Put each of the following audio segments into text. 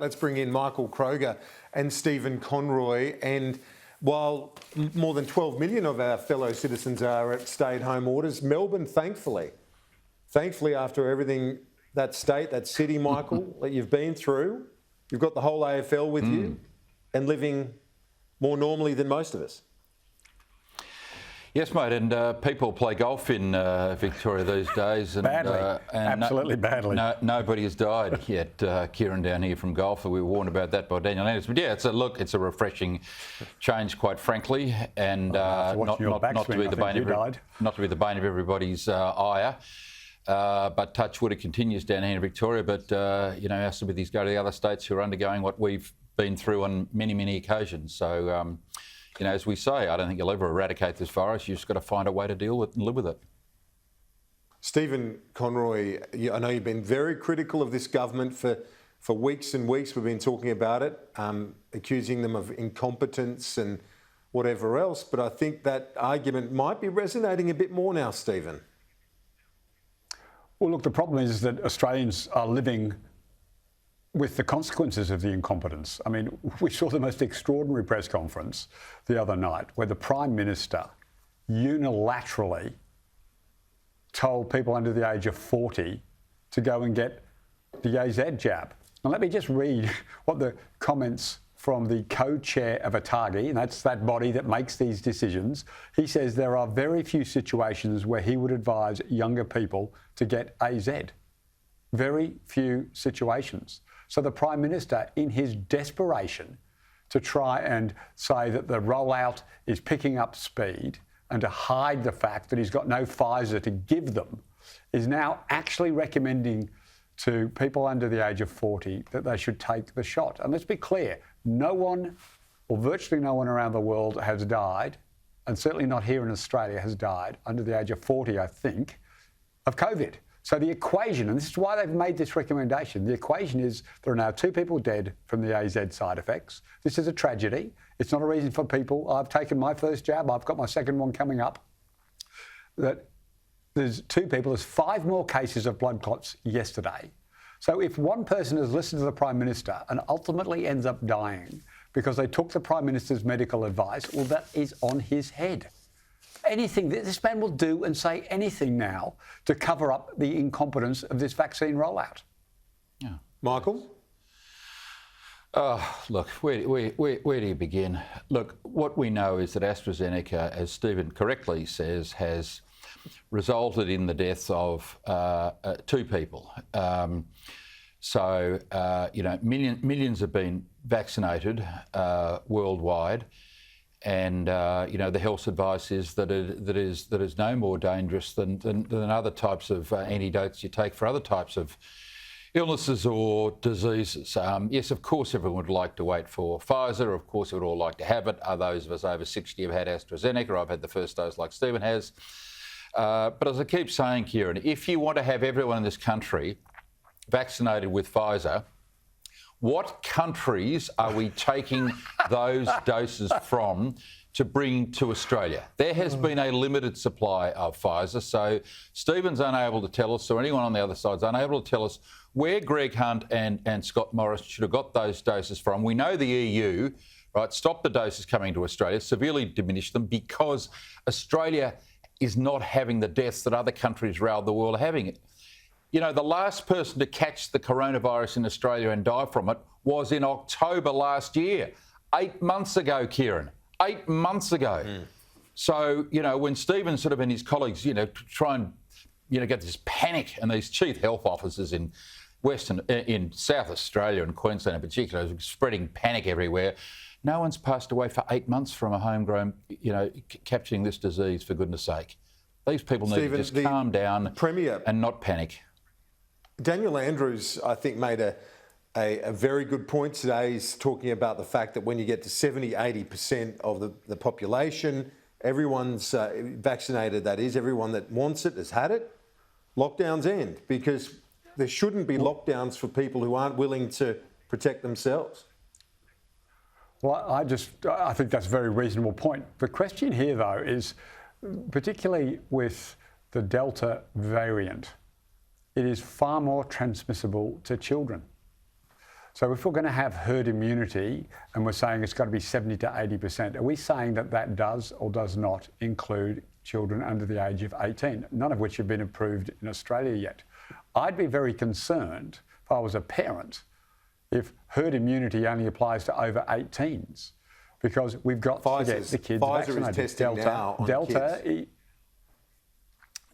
Let's bring in Michael Kroger and Stephen Conroy. And while more than 12 million of our fellow citizens are at stay-at-home orders, Melbourne, thankfully after everything that state, that city, Michael, that you've been through, you've got the whole AFL with you and living more normally than most of us. Yes, mate, and people play golf in Victoria these days. And, badly, absolutely badly. Nobody has died yet, Kieran, down here from golf. We were warned about that by Daniel Anderson. But yeah, it's a refreshing change, quite frankly, and not to be the bane of everybody's ire. But touch wood, it continues down here in Victoria. But our sympathies go to the other states who are undergoing what we've been through on many, many occasions. So. As we say, I don't think you'll ever eradicate this virus. You've just got to find a way to deal with it and live with it. Stephen Conroy, I know you've been very critical of this government for weeks and weeks. We've been talking about it, accusing them of incompetence and whatever else. But I think that argument might be resonating a bit more now, Stephen. Well, look, the problem is that Australians are living with the consequences of the incompetence. I mean, we saw the most extraordinary press conference the other night where the Prime Minister unilaterally told people under the age of 40 to go and get the AZ jab. Now, let me just read what the comments from the co-chair of ATAGI, and that's that body that makes these decisions. He says there are very few situations where he would advise younger people to get AZ. Very few situations. So the Prime Minister, in his desperation to try and say that the rollout is picking up speed and to hide the fact that he's got no Pfizer to give them, is now actually recommending to people under the age of 40 that they should take the shot. And let's be clear, no one, or virtually no one around the world has died, and certainly not here in Australia has died under the age of 40, I think, of COVID. So the equation, and this is why they've made this recommendation, the equation is there are now 2 people dead from the AZ side effects. This is a tragedy. It's not a reason for people. I've taken my first jab. I've got my second one coming up. That there's 2 people. There's 5 more cases of blood clots yesterday. So if one person has listened to the Prime Minister and ultimately ends up dying because they took the Prime Minister's medical advice, well, that is on his head. Anything, this man will do and say anything now to cover up the incompetence of this vaccine rollout. Yeah. Michael? Look, where do you begin? Look, what we know is that AstraZeneca, as Stephen correctly says, has resulted in the deaths of 2 people. Millions have been vaccinated worldwide. And the health advice is that it is no more dangerous than other types of antidotes you take for other types of illnesses or diseases. Yes, of course, everyone would like to wait for Pfizer. Of course, we would all like to have it. Those of us over 60 have had AstraZeneca. I've had the first dose like Stephen has. But as I keep saying, Kieran, if you want to have everyone in this country vaccinated with Pfizer, what countries are we taking those doses from to bring to Australia? There has been a limited supply of Pfizer, so Stephen's unable to tell us, or anyone on the other side's unable to tell us where Greg Hunt and Scott Morrison should have got those doses from. We know the EU, right, stopped the doses coming to Australia, severely diminished them because Australia is not having the deaths that other countries around the world are having. The last person to catch the coronavirus in Australia and die from it was in October last year. 8 months ago, Kieran. 8 months ago. So, when Stephen and his colleagues, try and, get this panic, and these chief health officers in in South Australia and Queensland in particular, spreading panic everywhere. No one's passed away for 8 months from a homegrown, capturing this disease, for goodness sake. These people need to just calm down and not panic. Daniel Andrews, I think, made a very good point today. He's talking about the fact that when you get to 70-80% of the population, everyone's vaccinated, that is, everyone that wants it has had it, lockdowns end, because there shouldn't be lockdowns for people who aren't willing to protect themselves. Well, I think that's a very reasonable point. The question here, though, is particularly with the Delta variant, it is far more transmissible to children. So if we're going to have herd immunity and we're saying it's got to be 70 to 80%, are we saying that that does or does not include children under the age of 18, none of which have been approved in Australia yet? I'd be very concerned if I was a parent if herd immunity only applies to over 18s, because we've got to get the kids vaccinated. Pfizer is testing now on kids.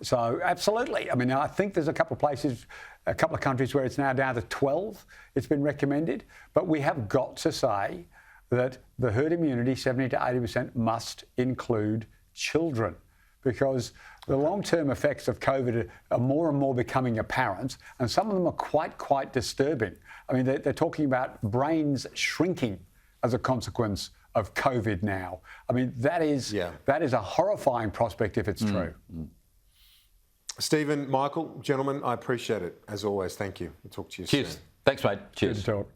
So absolutely. I mean, I think there's a couple of places, a couple of countries where it's now down to 12. It's been recommended, but we have got to say that the herd immunity, 70 to 80%, must include children, because the long-term effects of COVID are more and more becoming apparent, and some of them are quite disturbing. I mean, they're talking about brains shrinking as a consequence of COVID now. I mean, that is a horrifying prospect if it's true. Stephen, Michael, gentlemen, I appreciate it. As always, thank you. We'll talk to you soon. Cheers. Thanks, mate. Cheers. Good to talk.